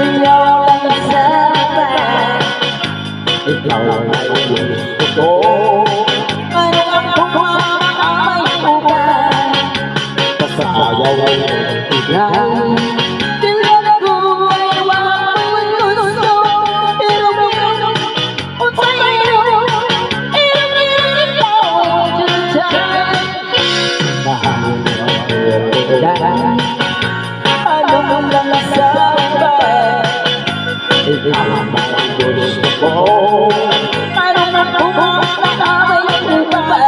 Sayaw lang sabay, ikaw ay gusto ko. Ano ang kumamay ko ba? Kasayaw ay ibigay. Dilan ko ay walang gusto. Pero kung sa'yo, ikaw dyan. Mahal mo ako dyan. Ano lang sabay, ikaw ay gusto ko. Ano na kumamay ko ba?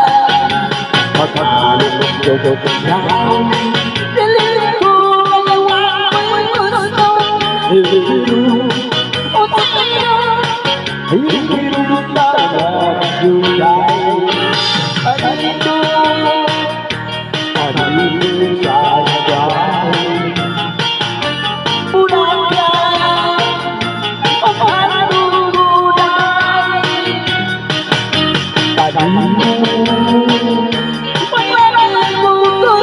Magkano gusto ko yan. Dilan ko ay walang gusto. Kung sa'yo, hindi mo talagang andito, andito sa bagay. Bulaklak o pagdudulay, kanino walang gusto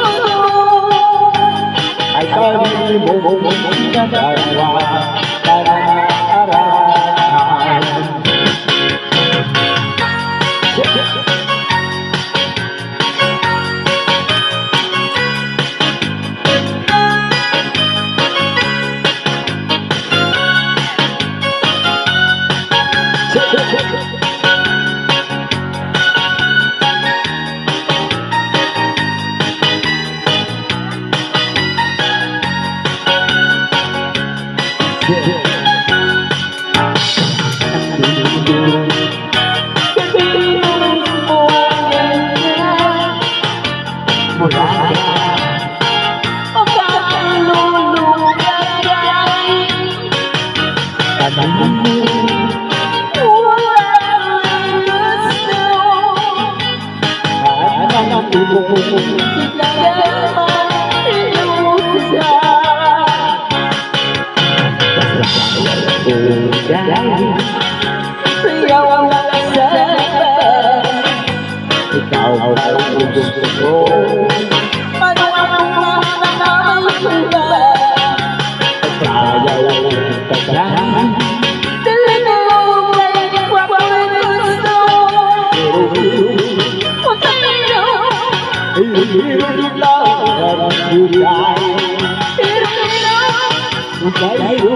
ay kanino mo nagawa karanaran. Sayaw lang sabay, ikaw ay gusto ko. Ano ang kumamay ko ba? Sayaw lang sabay, dilan ko ay walang gusto. Kung sa'yo, hindi mo lang ibigay. Kung sa'yo,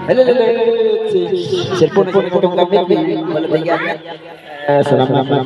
hello, cellphone ko itong gamit, malatigan. Salamat.